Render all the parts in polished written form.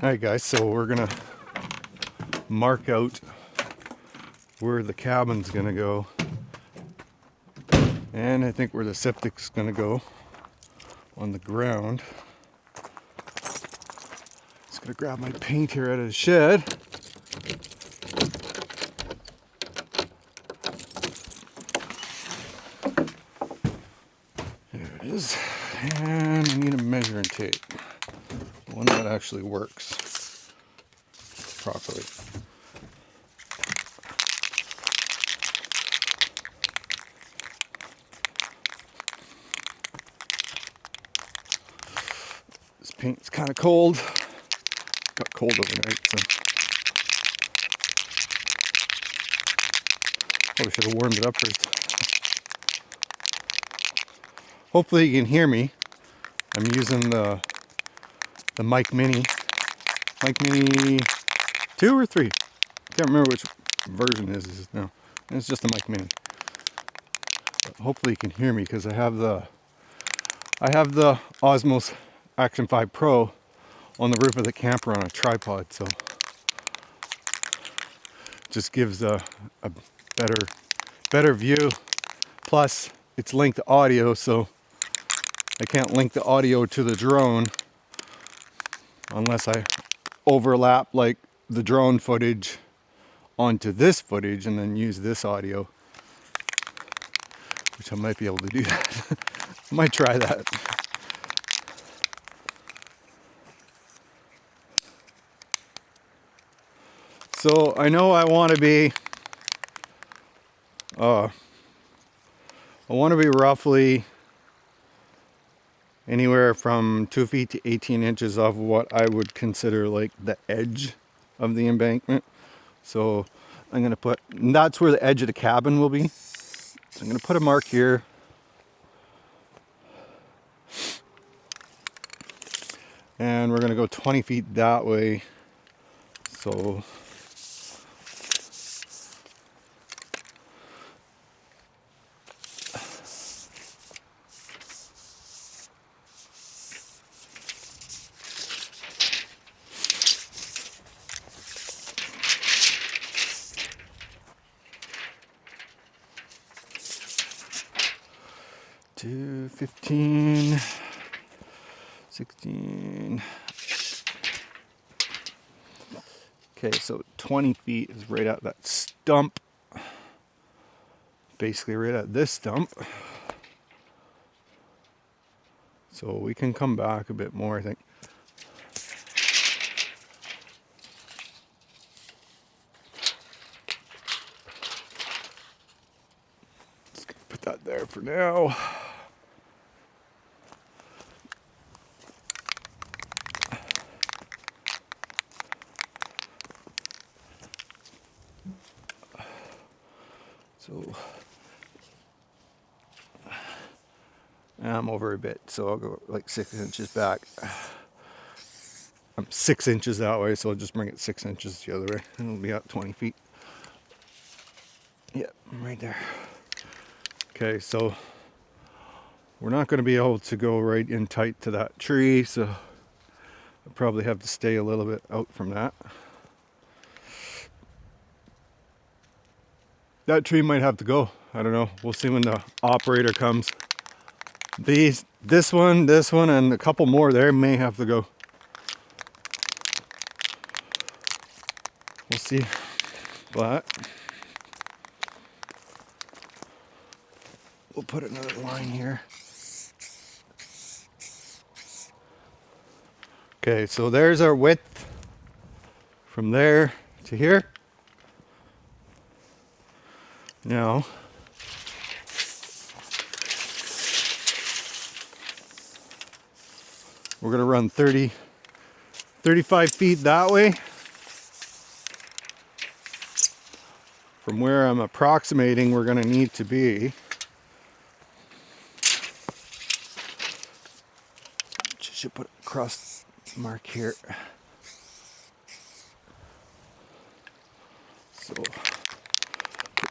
Alright guys, so we're gonna mark out where the cabin's gonna go, and I think where the septic's gonna go on the ground. Just gonna grab my paint here out of the shed. There it is. And I need a measuring tape. One that actually works properly. This paint's kind of cold. Got cold overnight, so probably should have warmed it up first. Hopefully you can hear me. I'm using the Mic Mini 2 or 3. Can't remember which version it is now. It's just the Mic Mini. But hopefully you can hear me because I have the Osmos Action 5 Pro on the roof of the camper on a tripod, so just gives a better view. Plus it's linked to audio, so I can't link the audio to the drone unless I overlap like the drone footage onto this footage and then use this audio, which I might be able to do that. I might try that. So I know I want to be roughly anywhere from 2 feet to 18 inches off what I would consider like the edge of the embankment. So I'm going to put, and that's where the edge of the cabin will be. So I'm going to put a mark here. And we're going to go 20 feet that way. So to 15, 16. Okay, so 20 feet is right at that stump. Basically right at this stump. So we can come back a bit more, I think. Just gonna put that there for now. So I'm over a bit, so I'll go like 6 inches back. I'm 6 inches that way, so I'll just bring it 6 inches the other way, and it'll be at 20 feet. Yep, right there. Okay, so we're not going to be able to go right in tight to that tree, so I'll probably have to stay a little bit out from that. That tree might have to go. I don't know. We'll see when the operator comes. This one, and a couple more there may have to go. We'll see. But we'll put another line here. Okay, so there's our width from there to here. Now, we're going to run 35 feet that way. From where I'm approximating, we're going to need to be should put a cross mark here. So put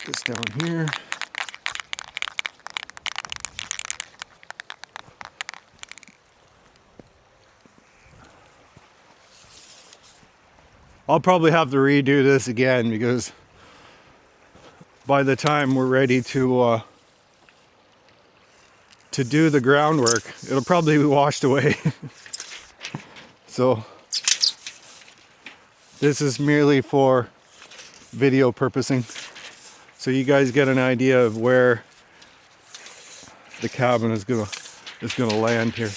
this down here. I'll probably have to redo this again, because by the time we're ready to do the groundwork, it'll probably be washed away. So this is merely for video purposing, so you guys get an idea of where the cabin is gonna land here.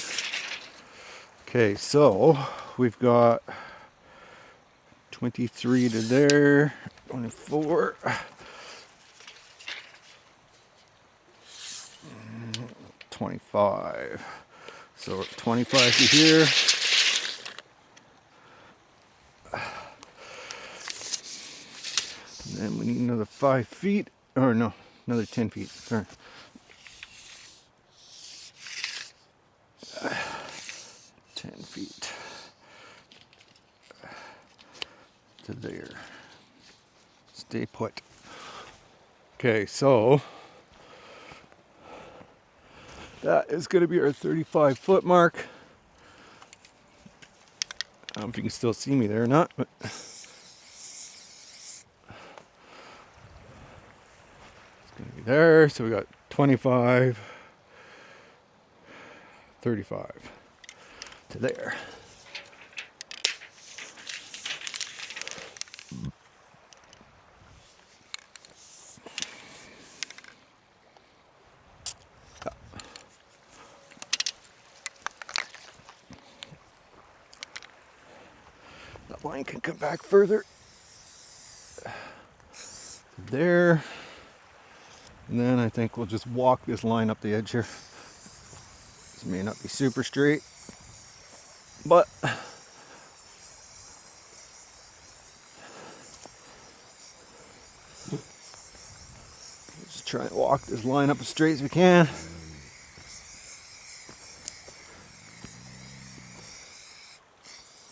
Okay, so we've got 23 to there, 24, 25. So 25 to here. And then we need another 5 feet, or no, another 10 feet, sorry. 10 feet to there. Stay put. Okay, so that is going to be our 35-foot mark. I don't know if you can still see me there or not, but it's going to be there. So we got 25, 35 to there. That line can come back further. There. And then I think we'll just walk this line up the edge here. This may not be super straight, but just try and walk this line up as straight as we can.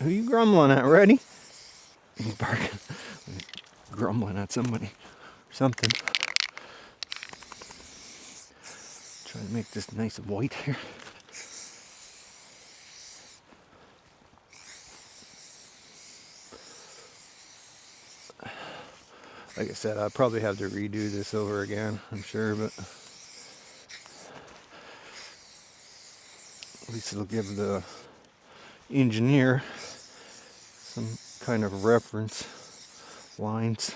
Who you grumbling at, Reddy? He's barking. Grumbling at somebody or something. Try to make this nice and white here. Like I said, I'll probably have to redo this over again, I'm sure, but at least it'll give the engineer some kind of reference lines.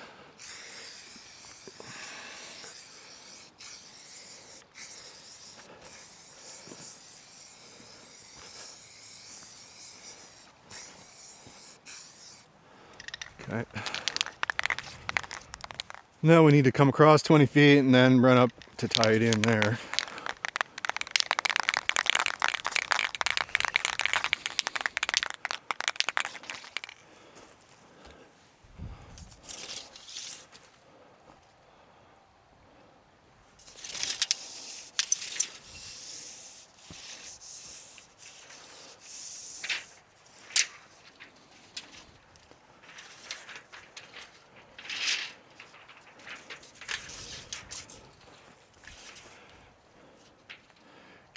Okay. Now we need to come across 20 feet and then run up to tie it in there.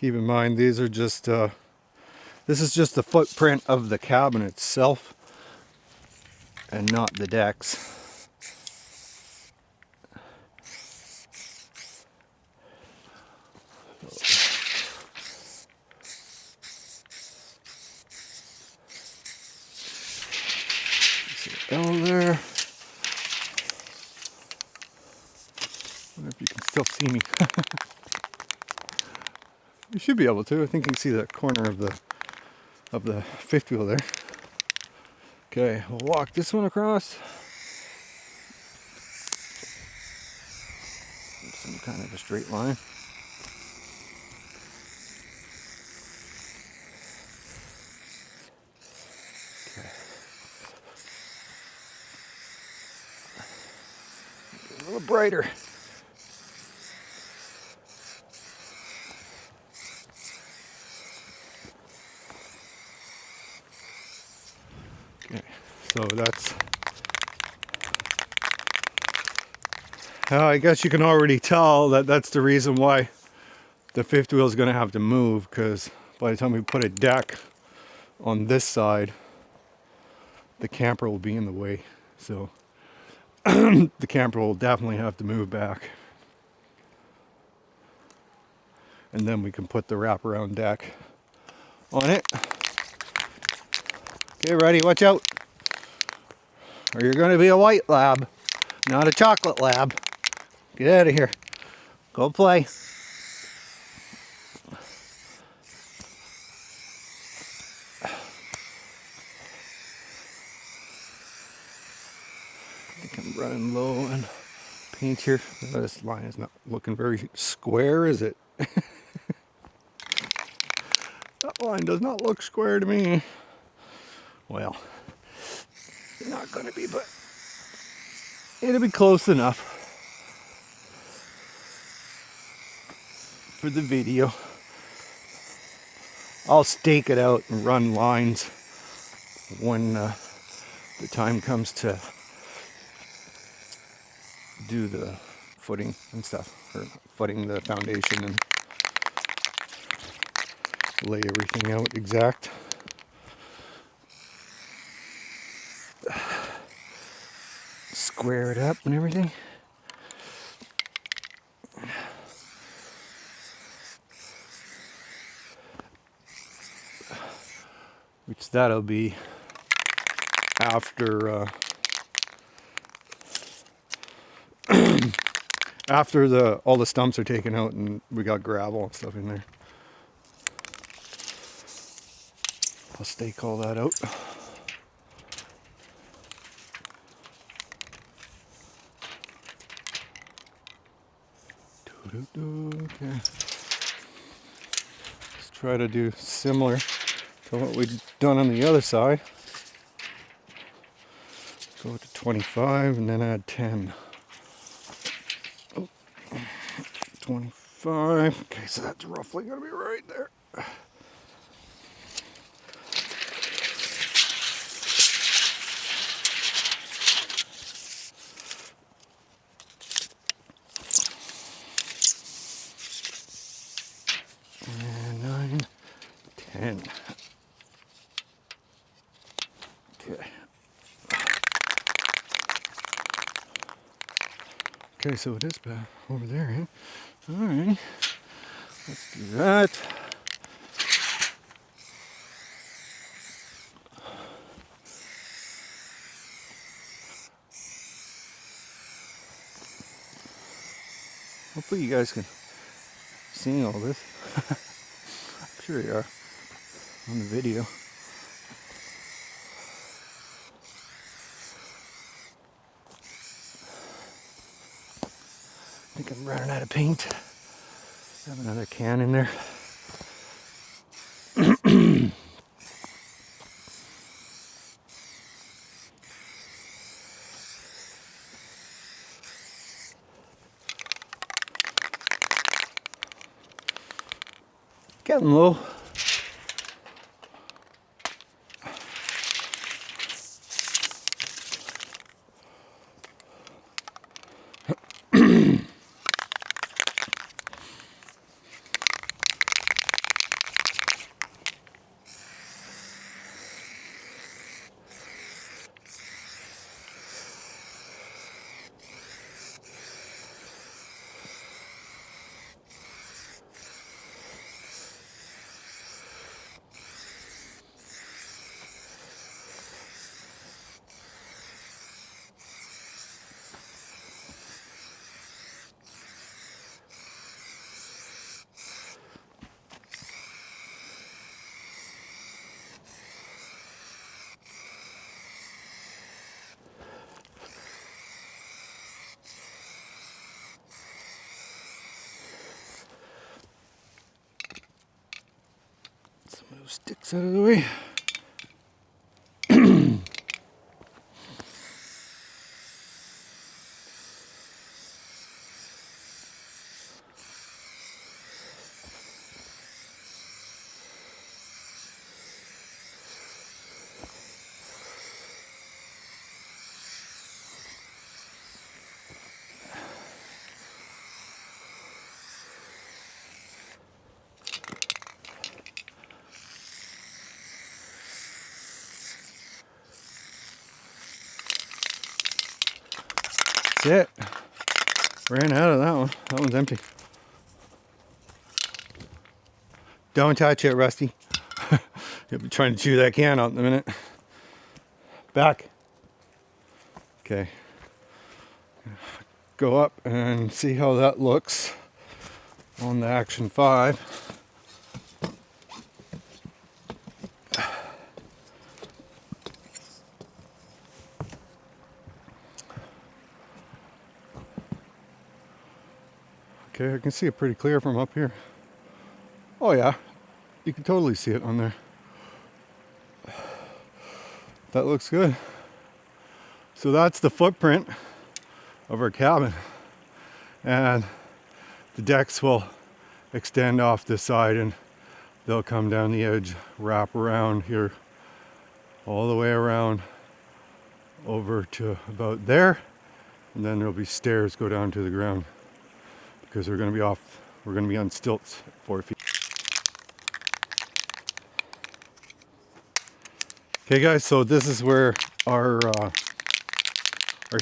Keep in mind, these are just, this is just the footprint of the cabin itself and not the decks. L there. I wonder if you can still see me. You should be able to. I think you can see the corner of the fifth wheel there. Okay, we'll walk this one across. Some kind of a straight line. Okay. A little brighter. Okay, so that's, I guess you can already tell that that's the reason why the fifth wheel is going to have to move, because by the time we put a deck on this side, the camper will be in the way. So the camper will definitely have to move back. And then we can put the wraparound deck on it. Okay, ready? Watch out. Or you're going to be a white lab, not a chocolate lab. Get out of here. Go play. I think I'm running low on paint here. This line is not looking very square, is it? That line does not look square to me. Well, not going to be, but it'll be close enough for the video. I'll stake it out and run lines when the time comes to do the footing and stuff, or footing the foundation and lay everything out exact. Square it up and everything. Which that'll be after after all the stumps are taken out and we got gravel and stuff in there. I'll stake all that out. Okay. Let's try to do similar to what we've done on the other side. Go to 25 and then add 10. Oh, 25. Okay, so that's roughly going to be right there. And 9, 10. Okay. Okay, so it is back over there, eh? Alright. Let's do that. Hopefully you guys can see all this. I'm sure you are on the video. I think I'm running out of paint. I have another can in there. Getting low. Some of those sticks out of the way. Shit. Ran out of that one. That one's empty. Don't touch it, Rusty. You'll be trying to chew that can out in a minute. Back. Okay. Go up and see how that looks on the Action 5. Okay, I can see it pretty clear from up here. Oh yeah, you can totally see it on there. That looks good. So that's the footprint of our cabin. And the decks will extend off this side and they'll come down the edge, wrap around here, all the way around over to about there. And then there'll be stairs go down to the ground because we're going to be on stilts at 4 feet. Okay guys, so this is where our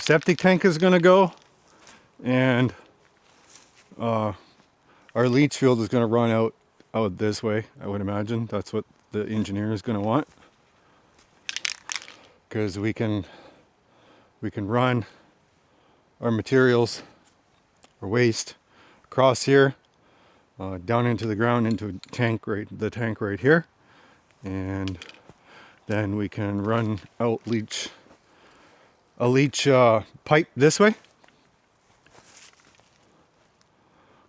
septic tank is going to go, and our leach field is going to run out this way. I would imagine that's what the engineer is going to want, because we can run our materials or waste across here, down into the ground, into the tank right here, and then we can run out a leach pipe this way,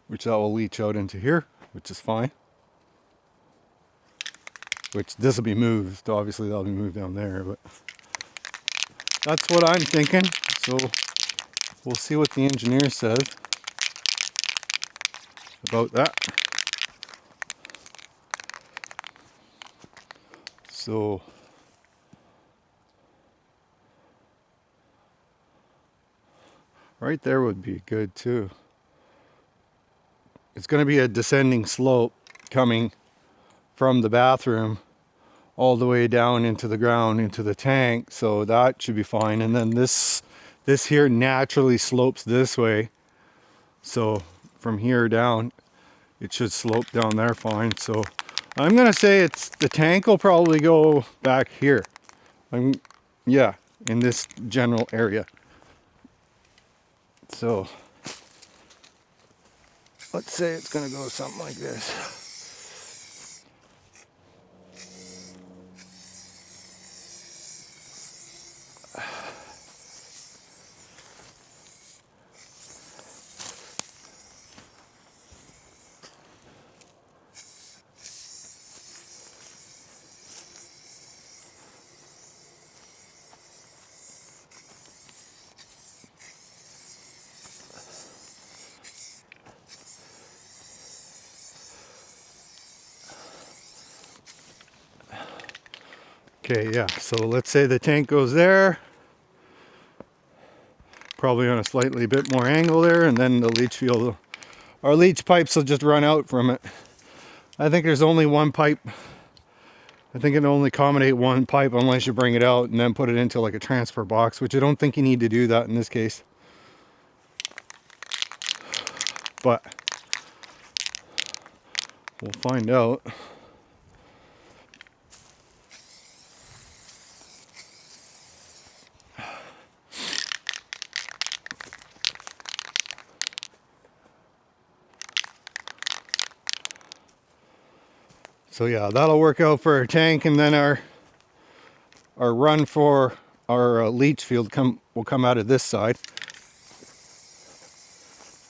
which that will leach out into here, which is fine. Which this will be moved, obviously that'll be moved down there, but that's what I'm thinking. So we'll see what the engineer says about that. So right there would be good too. It's going to be a descending slope coming from the bathroom all the way down into the ground, into the tank, so that should be fine. And then this here naturally slopes this way, so from here down it should slope down there fine. So I'm gonna say the tank will probably go back here. Yeah, in this general area. So let's say it's gonna go something like this. Okay, yeah, so let's say the tank goes there, probably on a slightly bit more angle there, and then the leach field, our leach pipes will just run out from it. I think there's only one pipe. I think it only accommodate one pipe unless you bring it out and then put it into like a transfer box, which I don't think you need to do that in this case. But we'll find out. So yeah, that'll work out for our tank, and then our run for our leach field will come out of this side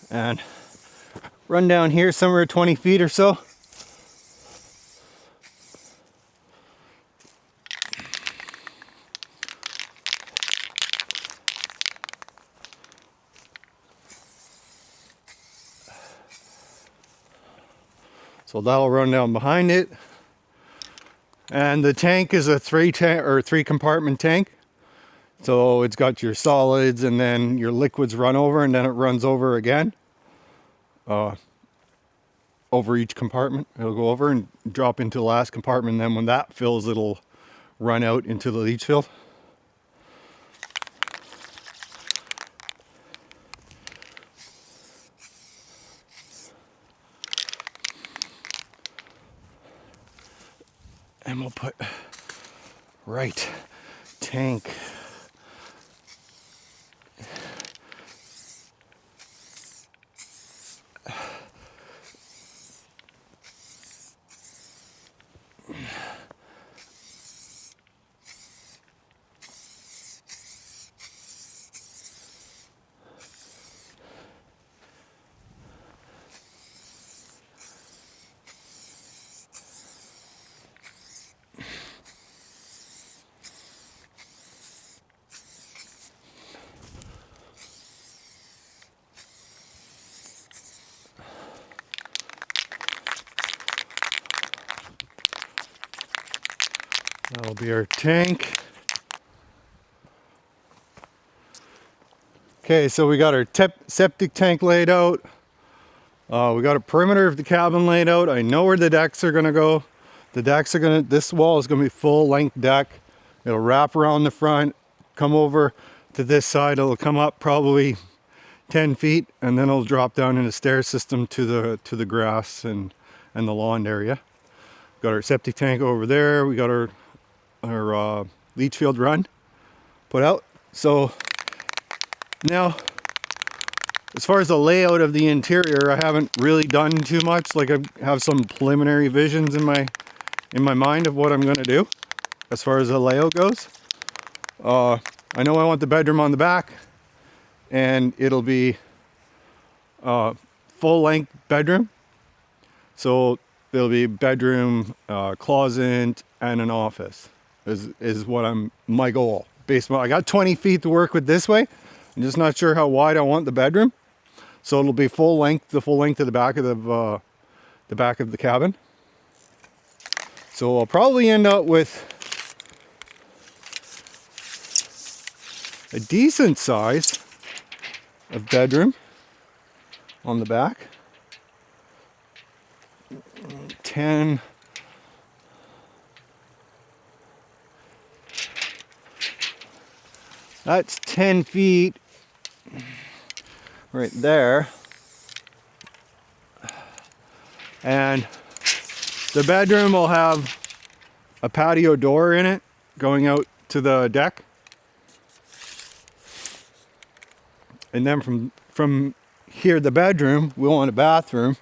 and run down here somewhere 20 feet or so. So that'll run down behind it. And the tank is a three compartment tank. So it's got your solids and then your liquids run over, and then it runs over again. Over each compartment. It'll go over and drop into the last compartment, and then when that fills, it'll run out into the leach field. And we'll put right tank. That'll be our tank. Okay, so we got our septic tank laid out. We got a perimeter of the cabin laid out. I know where the decks are gonna go. This wall is gonna be full length deck. It'll wrap around the front, come over to this side. It'll come up probably 10 feet, and then it'll drop down in a stair system to the grass and the lawn area. Got our septic tank over there. We got our leach field run put out. So now, as far as the layout of the interior, I haven't really done too much. Like, I have some preliminary visions in my mind of what I'm gonna do as far as the layout goes. I know I want the bedroom on the back, and it'll be full length bedroom. So there'll be bedroom, closet, and an office is what my goal. I got 20 feet to work with this way. I'm just not sure how wide I want the bedroom. So it'll be the full length of the back of the cabin. So I'll probably end up with a decent size of bedroom on the back. 10. That's 10 feet right there. And the bedroom will have a patio door in it going out to the deck. And then from here, the bedroom, we want a bathroom,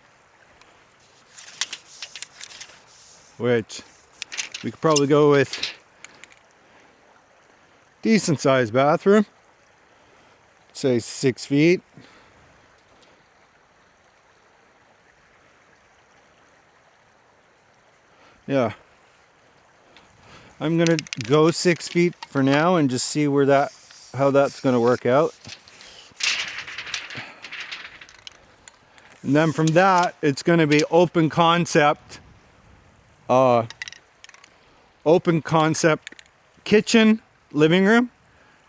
which we could probably go with decent sized bathroom, say 6 feet. Yeah, I'm gonna go 6 feet for now and just see how that's gonna work out. And then from that, it's gonna be open concept kitchen, living room,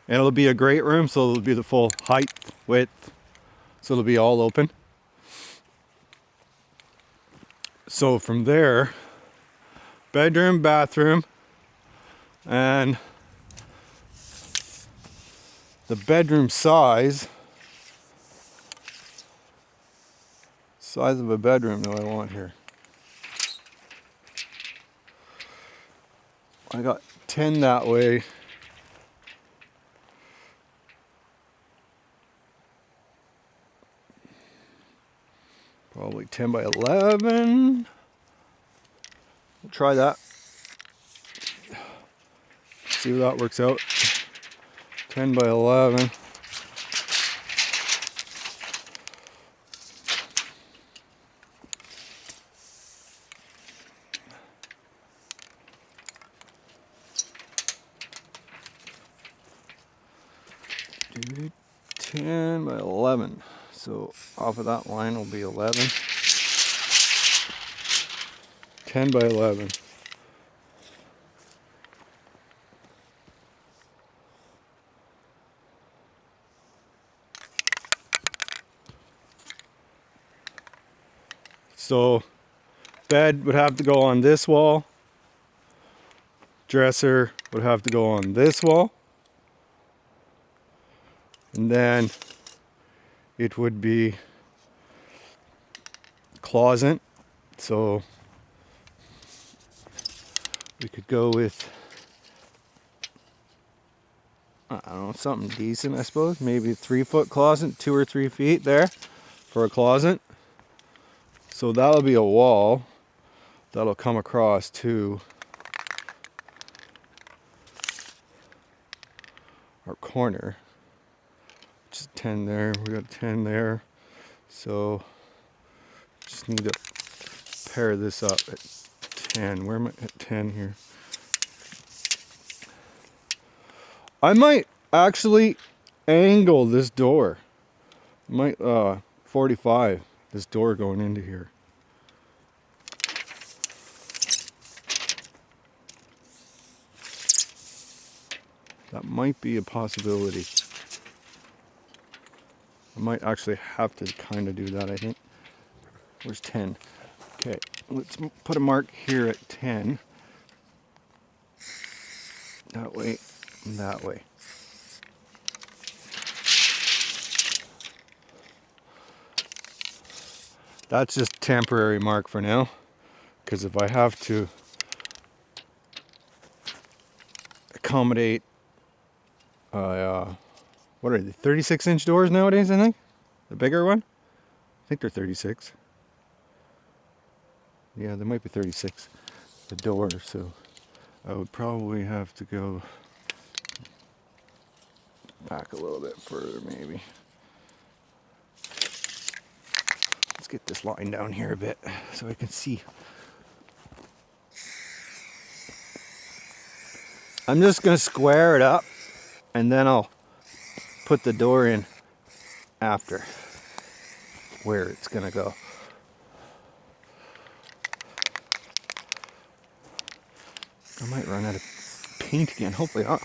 and it'll be a great room, so it'll be the full height, width, so it'll be all open. So from there, bedroom, bathroom, and the bedroom size of a bedroom do I want here? I got 10 that way. Probably 10 by 11. We'll try that. See how that works out. 10 by 11. Do 10 by 11. So off of that line will be 11. 10 by 11. So bed would have to go on this wall. Dresser would have to go on this wall. And then it would be closet. So We could go with, I don't know, something decent, I suppose. Maybe a 3-foot closet, 2 or 3 feet there for a closet. So that'll be a wall that'll come across to our corner. Just 10 there, we got 10 there. So just need to pair this up at 10. Where am I at 10 here? I might actually angle this door. I might 45 this door going into here. That might be a possibility. I might actually have to kind of do that, I think. Where's 10? Okay, let's put a mark here at 10. That way, and that way. That's just temporary mark for now, because if I have to accommodate, what are they, 36-inch doors nowadays, I think? The bigger one? I think they're 36. Yeah, they might be 36, the door, so I would probably have to go back a little bit further, maybe. Let's get this line down here a bit so I can see. I'm just going to square it up and then I'll put the door in after where it's going to go. I might run out of paint again, hopefully not.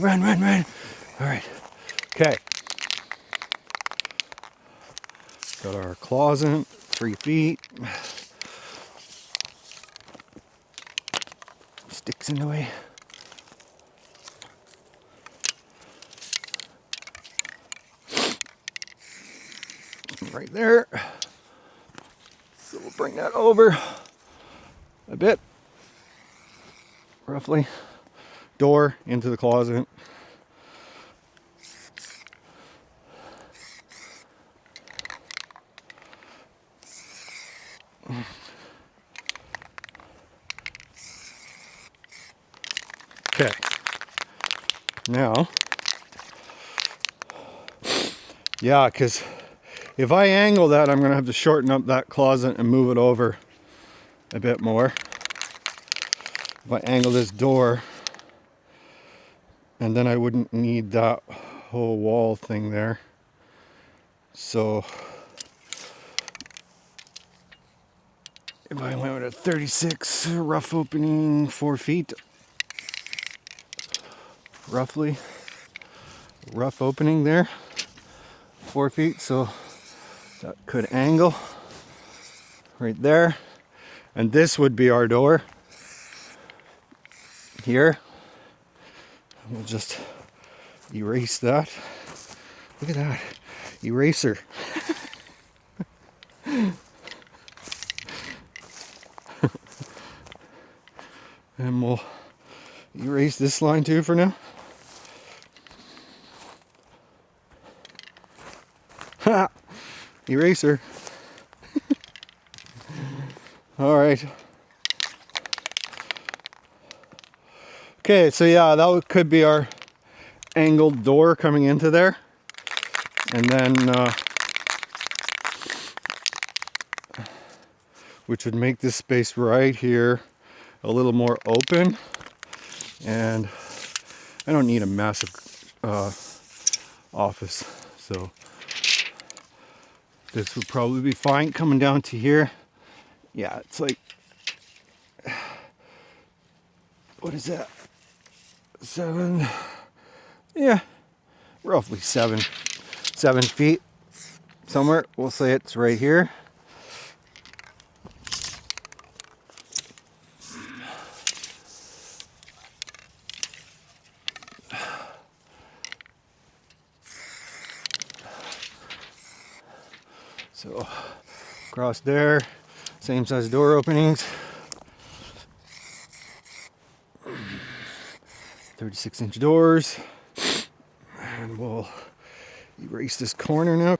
Run, run, run. All right, okay. Got our closet, 3 feet. Sticks in the way. Right there. So we'll bring that over a bit, roughly. Door into the closet. Okay. Now, yeah, because if I angle that, I'm going to have to shorten up that closet and move it over a bit more. If I angle this door, and then I wouldn't need that whole wall thing there. So if I went with a 36 rough opening, 4 feet, roughly, rough opening there, 4 feet, so that could angle right there. And this would be our door here. We'll just erase that. Look at that, eraser. And we'll erase this line too for now. Ha! Eraser. All right. Okay, so yeah, that could be our angled door coming into there. And then, which would make this space right here a little more open. And I don't need a massive office, so this would probably be fine. Coming down to here, yeah, it's like, what is that? 7, yeah, roughly 7 feet somewhere. We'll say it's right here. So Across there, same size door openings. 36-inch doors. And we'll erase this corner now.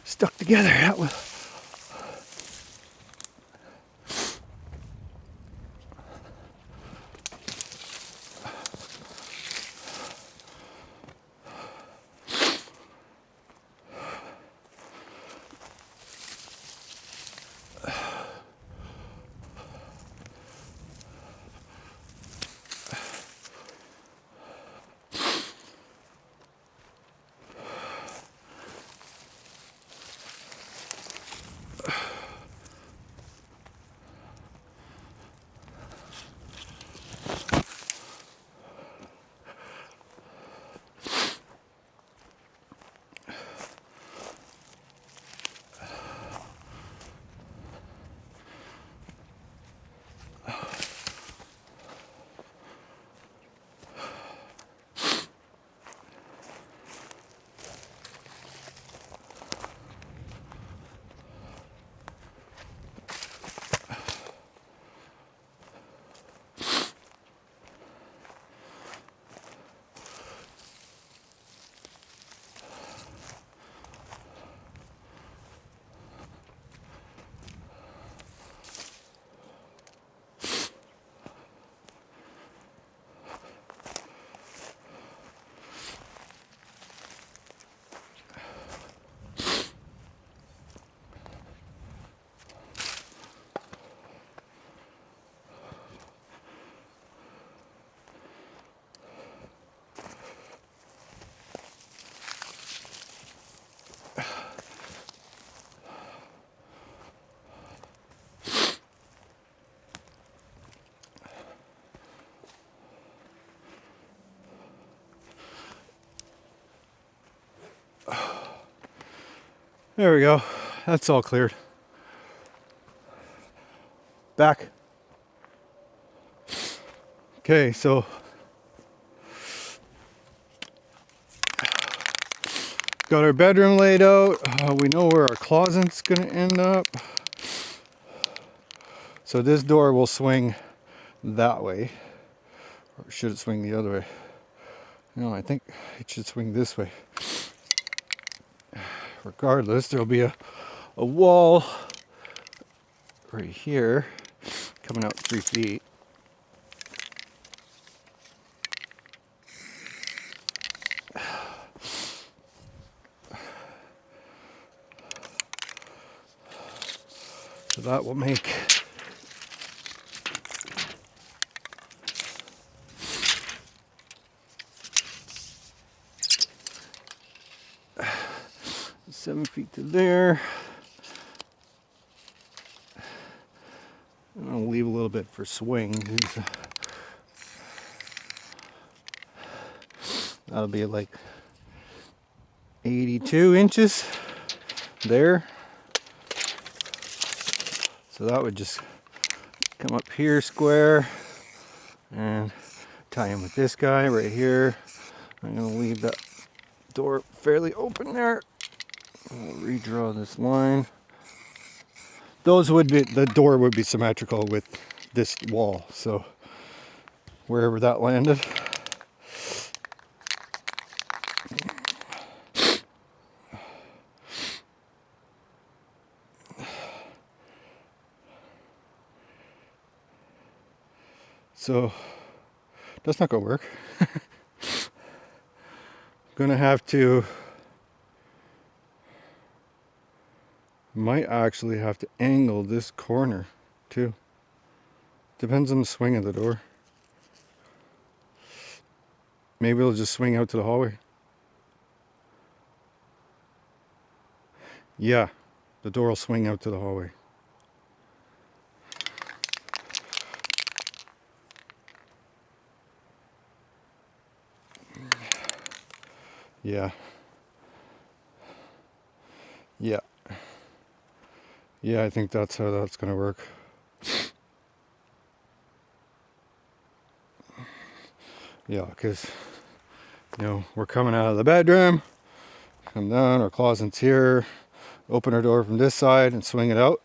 Stuck together. That was. There we go. That's all cleared. Back. Okay, so got our bedroom laid out. We know where our closet's gonna end up. So this door will swing that way. Or should it swing the other way? No, I think it should swing this way. Regardless, there'll be a wall right here coming out 3 feet. So that will make seven feet to there. I'm gonna leave a little bit for swing. That'll be like 82 inches there. So that would just come up here square and tie in with this guy right here. I'm gonna leave that door fairly open there. I'll redraw this line. Those would be, the door would be symmetrical with this wall. So wherever that landed. So that's not gonna work. Gonna have to, might actually have to angle this corner too. Depends on the swing of the door. Maybe it'll just swing out to the hallway. Yeah, the door will swing out to the hallway. Yeah. Yeah. Yeah, I think that's how that's gonna work. Yeah, because, you know, we're coming out of the bedroom, come down, our closet's here, open our door from this side and swing it out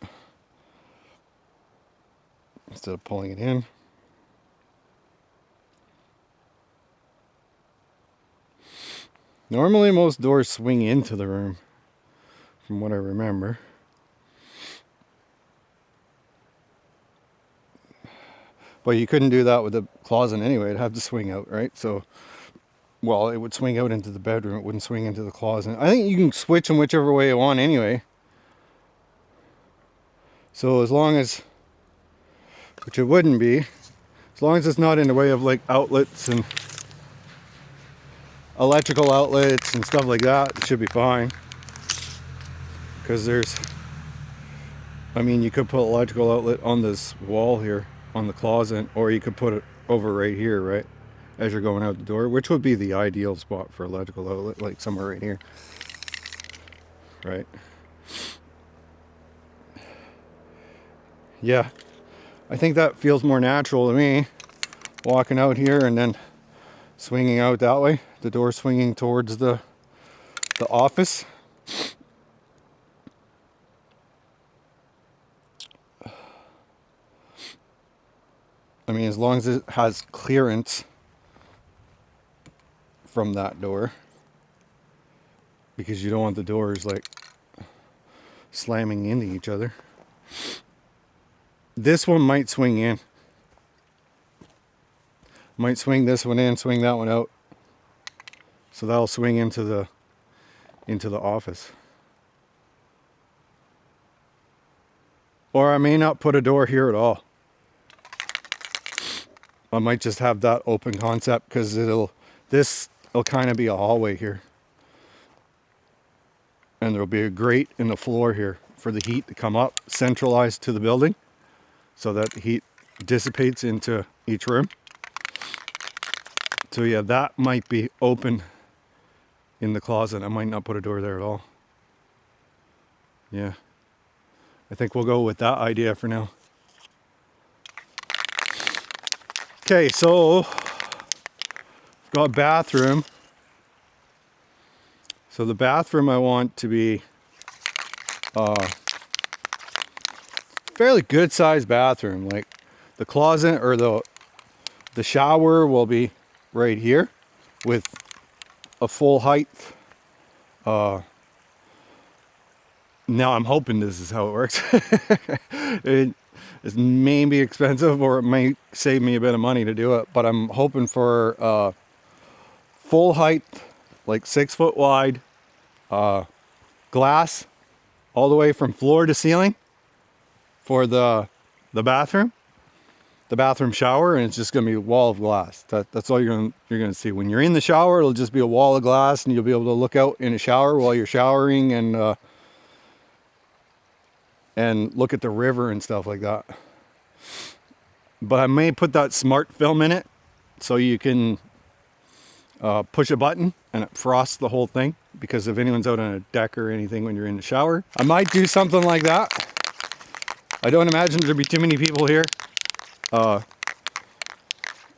instead of pulling it in. Normally most doors swing into the room, from what I remember. But you couldn't do that with the closet anyway, it'd have to swing out, right? So, well, it would swing out into the bedroom, it wouldn't swing into the closet. I think you can switch them whichever way you want anyway. So as long as, which it wouldn't be, as long as it's not in the way of like outlets and electrical outlets and stuff like that, it should be fine. Because there's, I mean, you could put electrical outlet on this wall here, on the closet, or you could put it over right here, right? As you're going out the door, which would be the ideal spot for electrical outlet, like somewhere right here. Right? Yeah. I think that feels more natural to me. Walking out here and then swinging out that way. The door swinging towards the office. I mean, as long as it has clearance from that door, because you don't want the doors like slamming into each other. This one might swing in. Might swing this one in, swing that one out. So that'll swing into the office. Or I may not put a door here at all. I might just have that open concept because this will kind of be a hallway here. And there'll be a grate in the floor here for the heat to come up, centralized to the building, so that the heat dissipates into each room. So yeah, that might be open in the closet. I might not put a door there at all. Yeah, I think we'll go with that idea for now. Okay, so got a bathroom. So the bathroom I want to be fairly good sized bathroom. Like the closet or the shower will be right here with a full height. Now I'm hoping this is how it works. It may be expensive or it might save me a bit of money to do it, but I'm hoping for full height, like 6 foot wide, glass all the way from floor to ceiling for the bathroom. The bathroom shower, and it's just going to be a wall of glass. That's all you're going to see. When you're in the shower, it'll just be a wall of glass, and you'll be able to look out in a shower while you're showering and look at the river and stuff like that. But I may put that smart film in it, so you can push a button and it frosts the whole thing. Because if anyone's out on a deck or anything when you're in the shower, I might do something like that. I don't imagine there'd be too many people here. I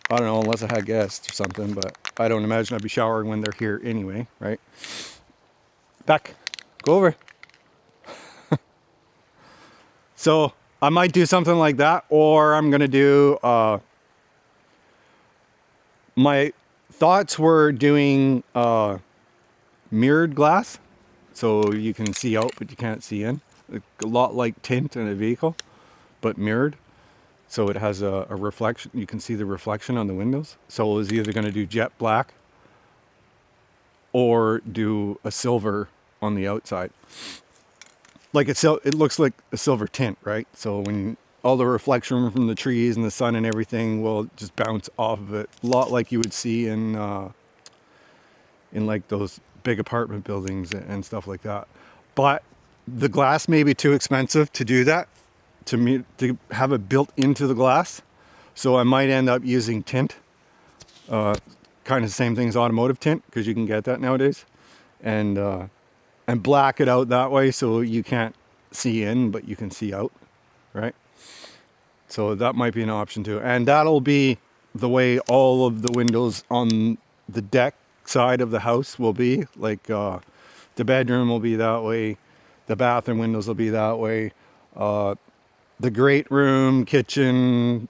don't know, unless I had guests or something, but I don't imagine I'd be showering when they're here anyway, right? Back, go over. So I might do something like that, or I'm gonna do, my thoughts were doing mirrored glass, so you can see out but you can't see in. A lot like tint in a vehicle, but mirrored. So it has a reflection, you can see the reflection on the windows. So I was either going to do jet black or do a silver on the outside. Like it looks like a silver tint, right? So when all the reflection from the trees and the sun and everything will just bounce off of it. A lot like you would see in like those big apartment buildings and stuff like that. But the glass may be too expensive to do that. To have it built into the glass, so I might end up using tint, kind of the same thing as automotive tint, because you can get that nowadays, and black it out that way so you can't see in but you can see out, right? So that might be an option too, and that'll be the way all of the windows on the deck side of the house will be. Like the bedroom will be that way, the bathroom windows will be that way. The great room, kitchen,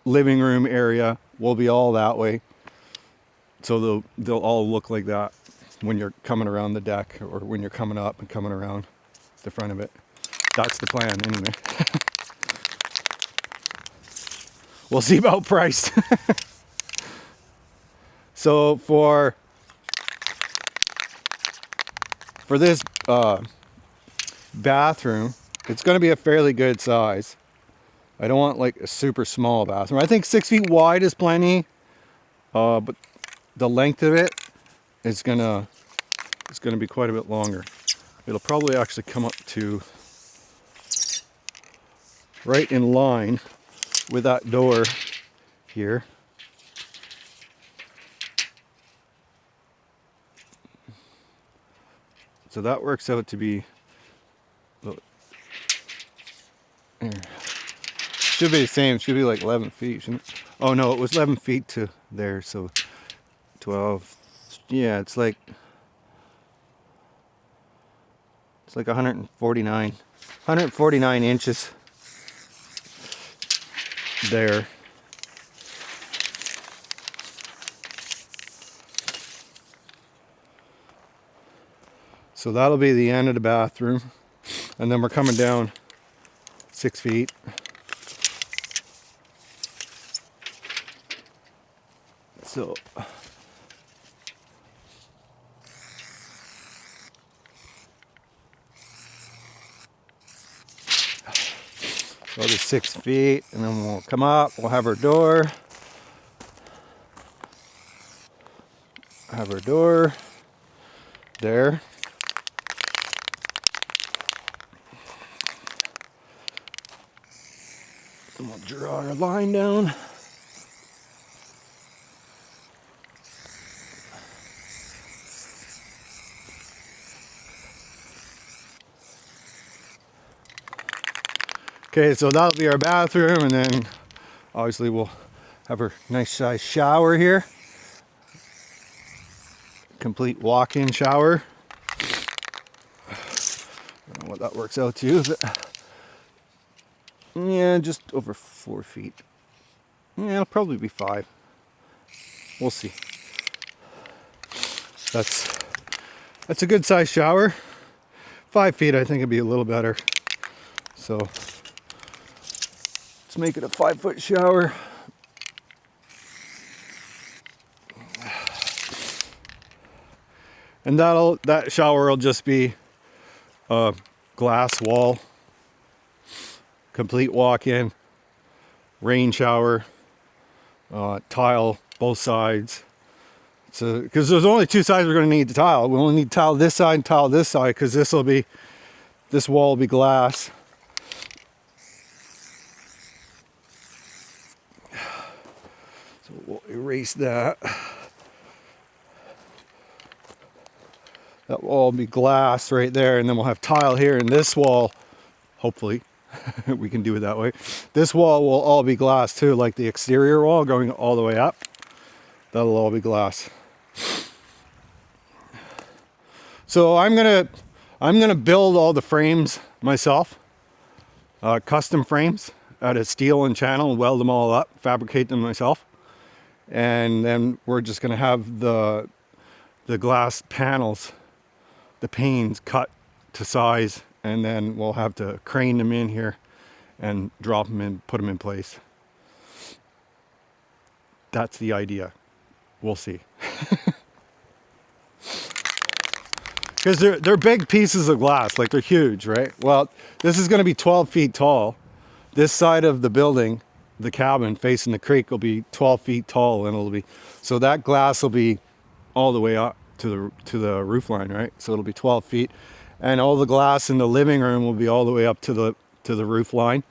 living room area will be all that way. So they'll all look like that when you're coming around the deck or when you're coming up and coming around the front of it. That's the plan anyway. We'll see about price. So for this bathroom, it's going to be a fairly good size. I don't want like a super small bathroom. I think 6 feet wide is plenty, but the length of it is gonna be quite a bit longer. It'll probably actually come up to right in line with that door here. So that works out to be, should be the same. It should be like 11 feet, shouldn't it? Oh no, it was 11 feet to there, so 12. Yeah, it's like 149 inches there. So that'll be the end of the bathroom, and then we're coming down 6 feet. So another 6 feet, and then we'll come up, we'll have our door. Have our door there. And we'll draw our line down. Okay, so that'll be our bathroom, and then obviously we'll have our nice size shower here. Complete walk-in shower. I don't know what that works out to, but yeah, just over 4 feet. Yeah, it'll probably be 5. We'll see. That's a good size shower. 5 feet, I think it'd be a little better. So let's make it a 5-foot shower. And that shower will just be a glass wall, complete walk-in, rain shower, tile both sides. So, because there's only 2 sides we're going to need to tile. We only need to tile this side and tile this side, because this wall will be glass. So we'll erase that. That wall will be glass right there, and then we'll have tile here, and this wall, hopefully, we can do it that way. This wall will all be glass too, like the exterior wall going all the way up. That'll all be glass. So I'm gonna build all the frames myself, custom frames out of steel and channel, and weld them all up, fabricate them myself, and then we're just gonna have the glass panels, the panes cut to size, and then we'll have to crane them in here and drop them in, put them in place. That's the idea. We'll see. Because they're big pieces of glass, like they're huge, right? Well, this is going to be 12 feet tall. This side of the building, the cabin facing the creek, will be 12 feet tall, and it'll be, so that glass will be all the way up to the roof line, right? So it'll be 12 feet, and all the glass in the living room will be all the way up to the roof line.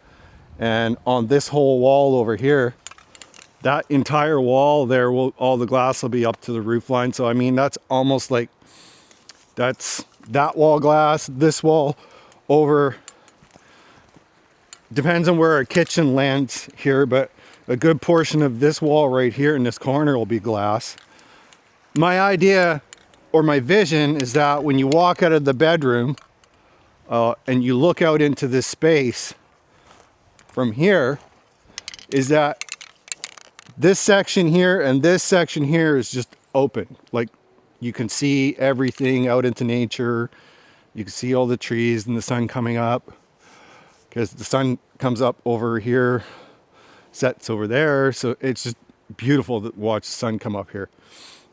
And on this whole wall over here, that entire wall there, all the glass will be up to the roof line. So I mean, that's almost like, that's that wall glass, this wall over, depends on where our kitchen lands here, but a good portion of this wall right here in this corner will be glass. My idea, or my vision, is that when you walk out of the bedroom and you look out into this space from here, is that this section here and this section here is just open. Like, you can see everything out into nature. You can see all the trees and the sun coming up, because the sun comes up over here, sets over there. So it's just beautiful to watch the sun come up here.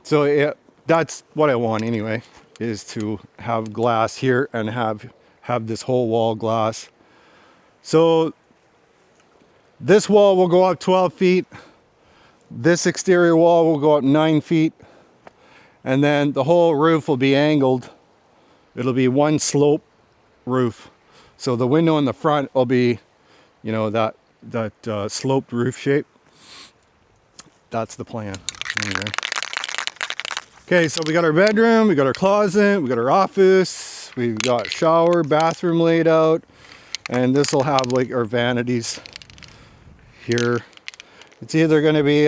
So yeah, that's what I want anyway, is to have glass here and have this whole wall glass. So this wall will go up 12 feet. This exterior wall will go up 9 feet. And then the whole roof will be angled. It'll be one slope roof. So the window in the front will be, you know, that sloped roof shape. That's the plan. Anyway. Okay, so we got our bedroom, we got our closet, we got our office, we've got shower, bathroom laid out, and this will have like our vanities here. It's either going to be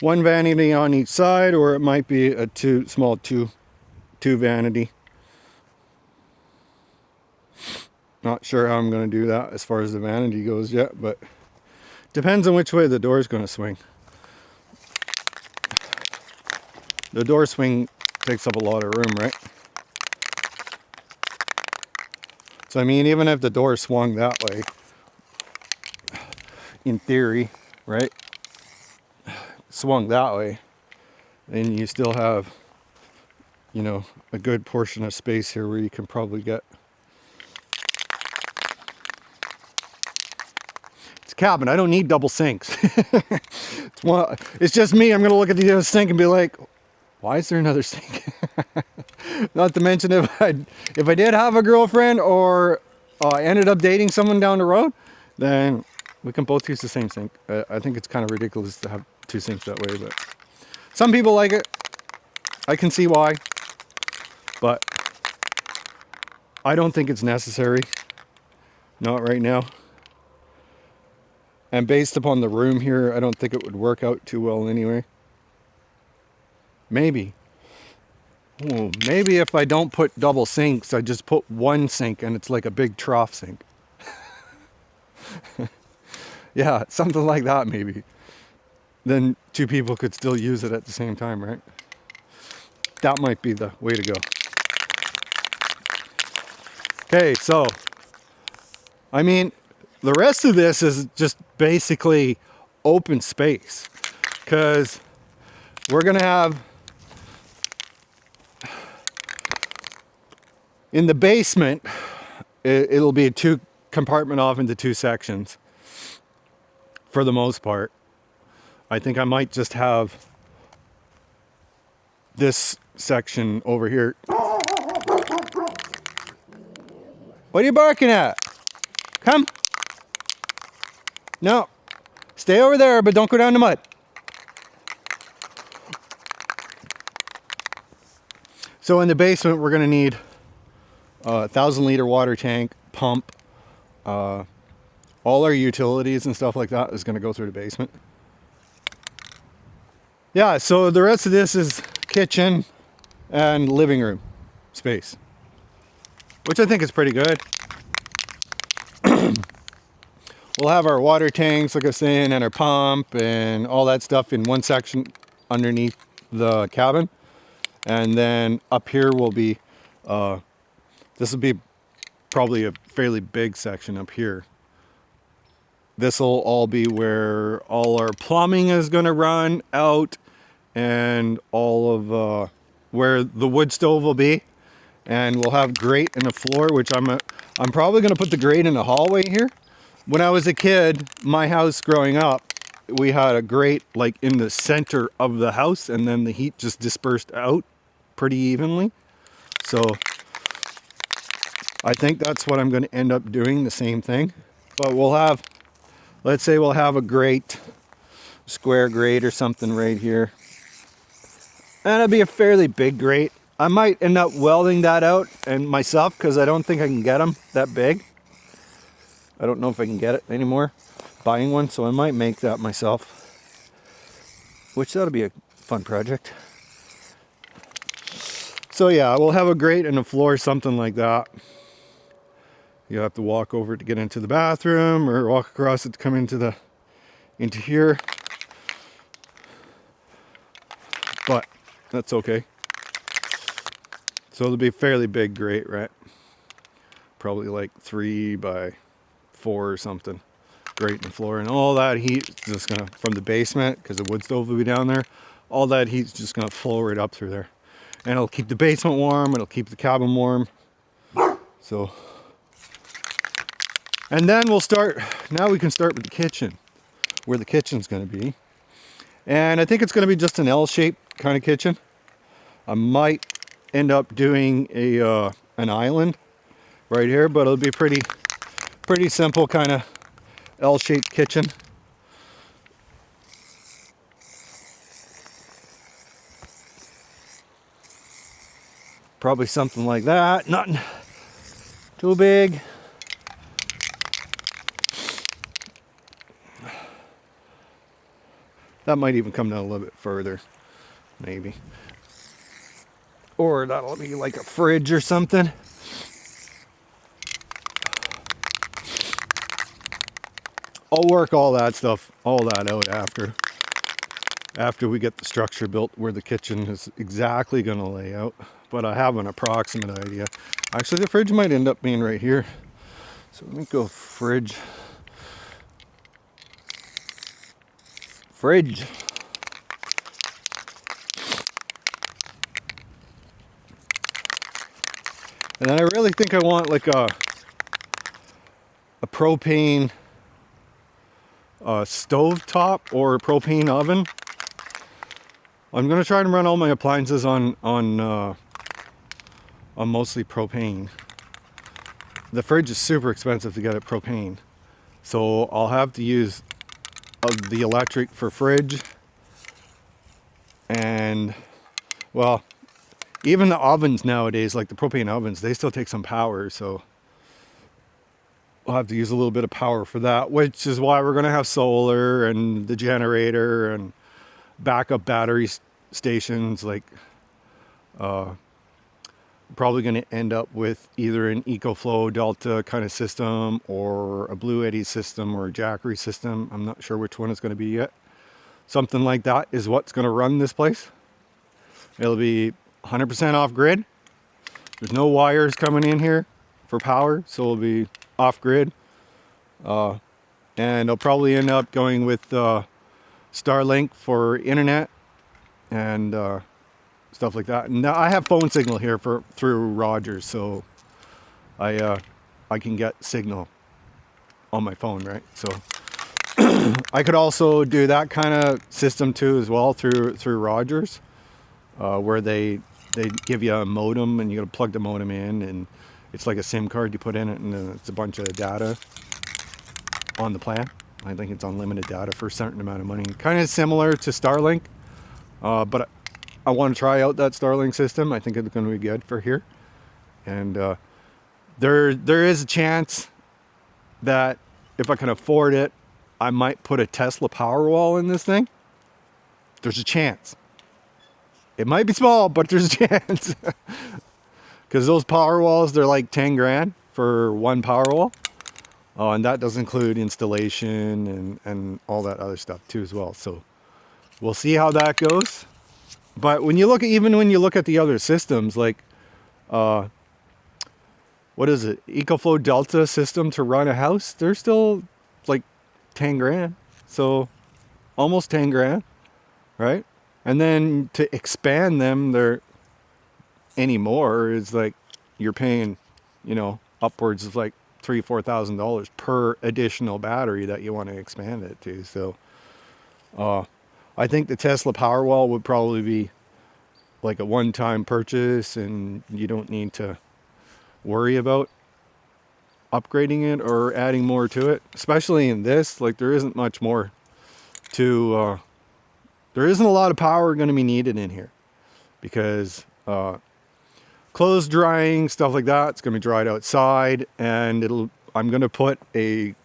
one vanity on each side, or it might be a small two vanity. Not sure how I'm going to do that as far as the vanity goes yet, but depends on which way the door is going to swing. The door swing takes up a lot of room, right? So I mean, even if the door swung that way, in theory, right? Swung that way, then you still have, you know, a good portion of space here where you can probably get. It's a cabin. I don't need double sinks. It's just me. I'm gonna look at the other sink and be like, why is there another sink? Not to mention, if I did have a girlfriend, or I ended up dating someone down the road, then we can both use the same sink. I think it's kind of ridiculous to have 2 sinks that way, but some people like it. I can see why, but I don't think it's necessary. Not right now. And based upon the room here, I don't think it would work out too well anyway. Maybe. Oh, maybe if I don't put double sinks, I just put one sink and it's like a big trough sink. Yeah, something like that maybe. Then two people could still use it at the same time, right? That might be the way to go. Okay, so, I mean, the rest of this is just basically open space. Because we're going to have, in the basement, it'll be a 2-compartment off into 2 sections. For the most part. I think I might just have this section over here. What are you barking at? Come. No. Stay over there, but don't go down the mud. So in the basement, we're going to need a 1,000-liter water tank, pump, all our utilities and stuff like that is going to go through the basement. Yeah, so the rest of this is kitchen and living room space, which I think is pretty good. We'll have our water tanks, like I was saying, and our pump and all that stuff in one section underneath the cabin. And then up here will be, this will be probably a fairly big section up here. This will all be where all our plumbing is going to run out, and all of where the wood stove will be. And we'll have grate in the floor, which I'm probably going to put the grate in the hallway here. When I was a kid, my house growing up, we had a grate like in the center of the house, and then the heat just dispersed out pretty evenly. So I think that's what I'm going to end up doing, the same thing. But we'll have, let's say we'll have a grate, square grate or something right here. And it'll be a fairly big grate. I might end up welding that out and myself, because I don't think I can get them that big. I don't know if I can get it anymore, buying one, so I might make that myself. Which that'll be a fun project. So yeah, we'll have a grate and a floor, something like that. You have to walk over to get into the bathroom, or walk across it to come into here. But that's okay. So it'll be a fairly big grate, right? Probably like 3 by 4 or something. Grate in the floor, and all that heat is just gonna, from the basement, because the wood stove will be down there, all that heat's just gonna flow right up through there. And it'll keep the basement warm, it'll keep the cabin warm. So, and then we'll start, now we can start with the kitchen, where the kitchen's gonna be. And I think it's gonna be just an L-shaped kind of kitchen. I might end up doing an island right here, but it'll be pretty simple kind of L-shaped kitchen. Probably something like that. Nothing too big. That might even come down a little bit further, maybe. Or that'll be like a fridge or something. I'll work all that out after we get the structure built, where the kitchen is exactly going to lay out. But I have an approximate idea. Actually, the fridge might end up being right here. So let me go fridge. Fridge. And then I really think I want like a propane stove top or a propane oven. I'm gonna try to run all my appliances on mostly propane. The fridge is super expensive to get at propane, so I'll have to use the electric for fridge. And well, even the ovens nowadays, like the propane ovens, they still take some power. So I'll have to use a little bit of power for that, which is why we're going to have solar and the generator and backup battery stations. Like, probably going to end up with either an EcoFlow Delta kind of system or a Blue Eddy system or a Jackery system. I'm not sure which one it's going to be yet. Something like that is what's going to run this place. It'll be 100% off grid. There's no wires coming in here for power, so it'll be off grid. And I'll probably end up going with Starlink for internet and stuff like that. Now I have phone signal here through Rogers, so I can get signal on my phone, right? So I could also do that kind of system too as well through Rogers, where they give you a modem and you got to plug the modem in, and it's like a SIM card you put in it, and then it's a bunch of data on the plan. I think it's unlimited data for a certain amount of money. Kind of similar to Starlink, but I want to try out that Starlink system. I think it's going to be good for here. And there is a chance that if I can afford it, I might put a Tesla Powerwall in this thing. There's a chance. It might be small, but there's a chance. Because those Powerwalls, they're like 10 grand for one Powerwall. Oh, and that does include installation and all that other stuff too as well. So we'll see how that goes. But when you look at the other systems, like what is it, EcoFlow Delta system to run a house, they're still like 10 grand. So almost 10 grand, right? And then to expand them, they're anymore is like you're paying, upwards of like $3,000-4,000 per additional battery that you want to expand it to. So I think the Tesla Powerwall would probably be like a one-time purchase, and you don't need to worry about upgrading it or adding more to it. Especially in this, like there isn't much more to there isn't a lot of power going to be needed in here, because clothes drying, stuff like that, it's going to be dried outside, and I'm going to put a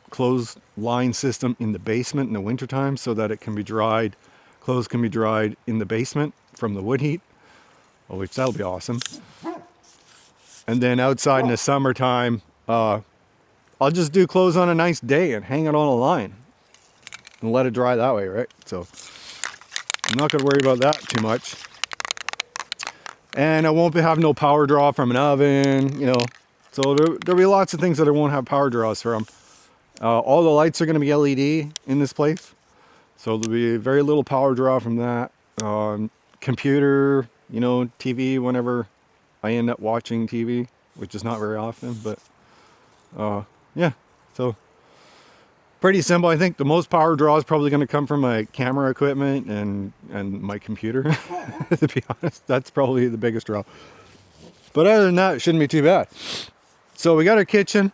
clothes line system in the basement in the wintertime so that it can be dried. Clothes can be dried in the basement from the wood heat, which that'll be awesome. And then outside in the summertime, I'll just do clothes on a nice day and hang it on a line and let it dry that way, right? So I'm not going to worry about that too much. And I won't have no power draw from an oven, So there'll be lots of things that I won't have power draws from. All the lights are going to be LED in this place, so there'll be very little power draw from that. Computer, TV whenever I end up watching TV, which is not very often, but yeah, so pretty simple. I think the most power draw is probably going to come from my camera equipment and my computer. To be honest, that's probably the biggest draw. But other than that, it shouldn't be too bad. So we got our kitchen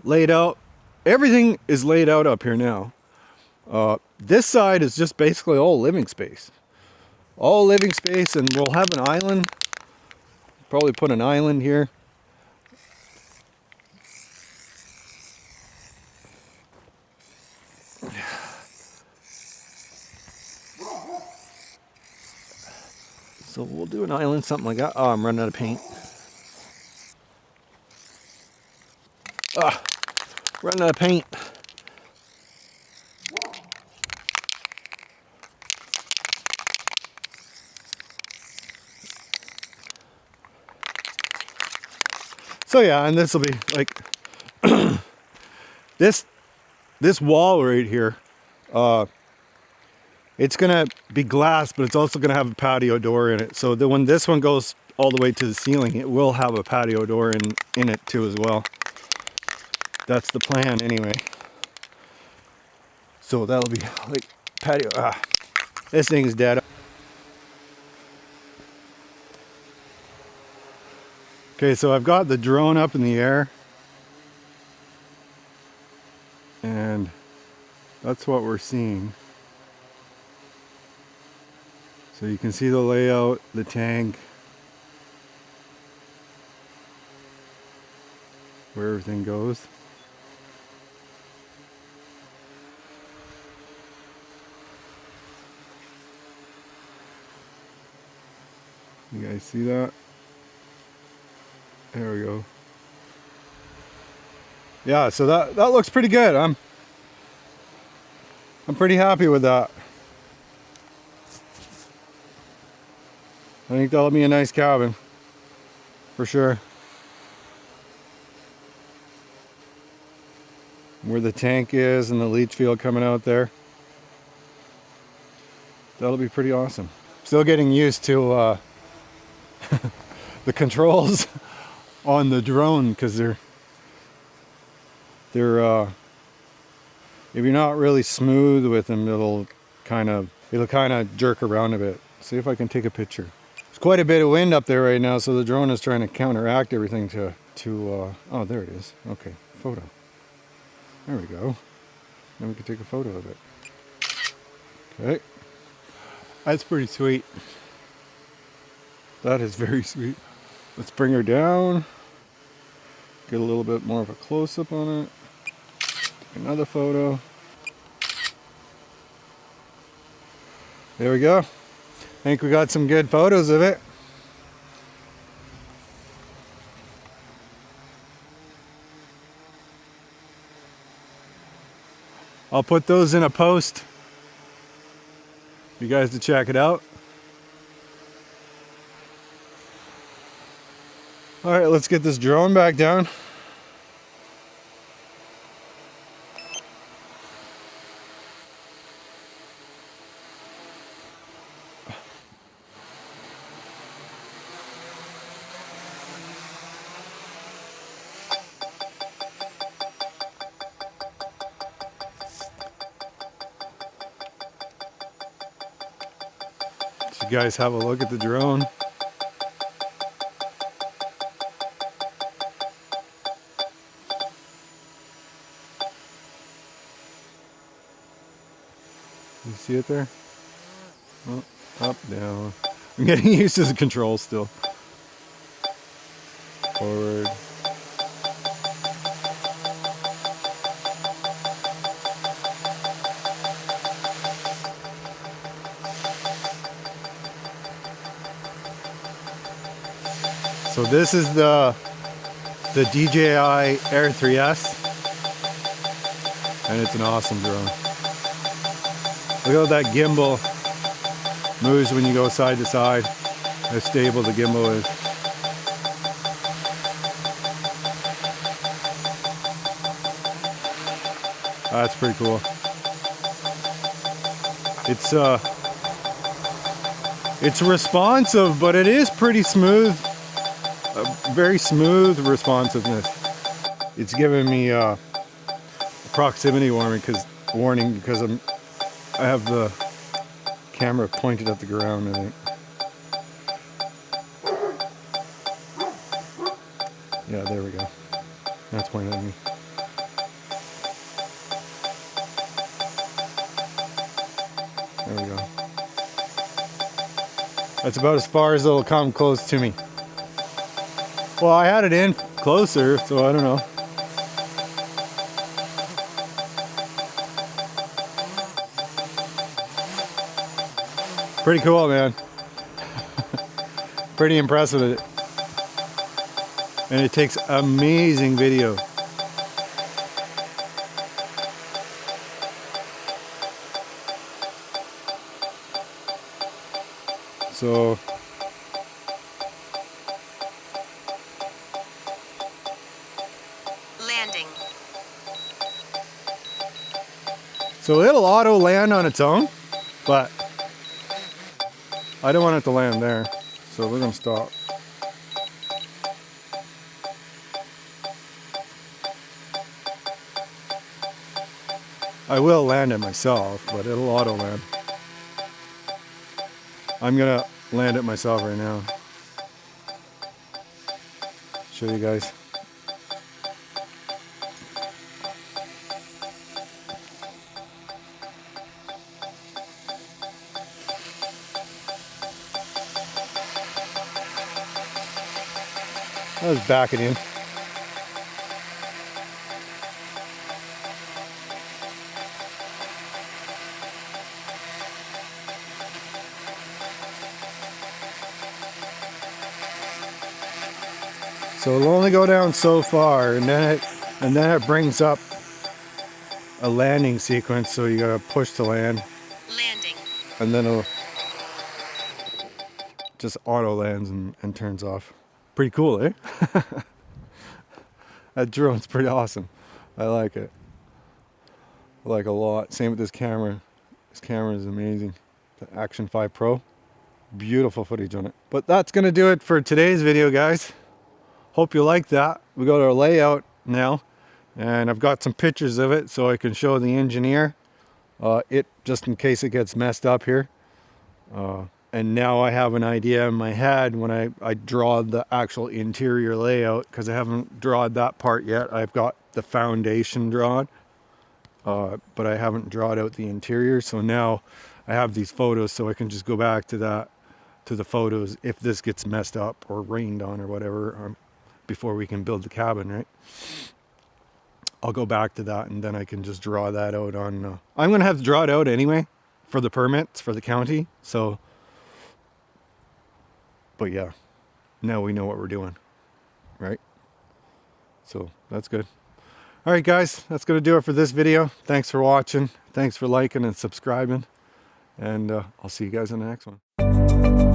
laid out. Everything is laid out up here now. This side is just basically all living space. All living space, and we'll have an island. Probably put an island here. So we'll do an island, something like that. Oh, I'm running out of paint. Running out of paint. So yeah, and this will be like this wall right here. It's gonna be glass, but it's also gonna have a patio door in it. So that when this one goes all the way to the ceiling, it will have a patio door in it too as well. That's the plan anyway. So that'll be like patio. This thing's dead. Okay, so I've got the drone up in the air, and that's what we're seeing. So you can see the layout, the tank. where everything goes. You guys see that? There we go. Yeah, so that looks pretty good. I'm pretty happy with that. I think that'll be a nice cabin for sure. Where the tank is and the leach field coming out there. That'll be pretty awesome. Still getting used to the controls on the drone, because they're if you're not really smooth with them, it'll kind of jerk around a bit. See if I can take a picture. There's quite a bit of wind up there right now, so the drone is trying to counteract everything to oh, there it is. Okay, photo. There we go. Then we can take a photo of it. Okay. That's pretty sweet. That is very sweet. Let's bring her down. Get a little bit more of a close-up on it. Take another photo. There we go. I think we got some good photos of it. I'll put those in a post for you guys to check it out. All right, let's get this drone back down. So you guys have a look at the drone. You see it there? Oh, up, down. I'm getting used to the controls still. Forward. So this is the DJI Air 3S, and it's an awesome drone. Look how that gimbal moves when you go side to side. How stable the gimbal is. That's pretty cool. It's responsive, but it is pretty smooth. Very smooth responsiveness. It's giving me a proximity warning because I have the camera pointed at the ground, I think. Yeah, there we go. That's pointed at me. There we go. That's about as far as it'll come close to me. Well, I had it in closer, so I don't know. Pretty cool, man. Pretty impressed with it. And it takes amazing video. So landing. So it'll auto land on its own, but I don't want it to land there, so we're gonna stop. I will land it myself, but it'll auto land. I'm gonna land it myself right now. Show you guys. I was backing in. So it'll only go down so far, and then it brings up a landing sequence, so you gotta push to land. Landing. And then it'll just auto lands and turns off. Pretty cool, eh? That drone's pretty awesome. I like it. I like it a lot. Same with this camera. This camera is amazing. The Action 5 Pro. Beautiful footage on it. But that's gonna do it for today's video, guys. Hope you like that. We got our layout now, and I've got some pictures of it so I can show the engineer it, just in case it gets messed up here. And now I have an idea in my head when I draw the actual interior layout, because I haven't drawn that part yet. I've got the foundation drawn, but I haven't drawn out the interior. So now I have these photos, so I can just go back to the photos if this gets messed up or rained on or whatever, before we can build the cabin, right? I'll go back to that, and then I can just draw that out on... I'm going to have to draw it out anyway for the permits for the county, so... But yeah, now we know what we're doing, right? So that's good. All right, guys, that's going to do it for this video. Thanks for watching. Thanks for liking and subscribing. And I'll see you guys in the next one.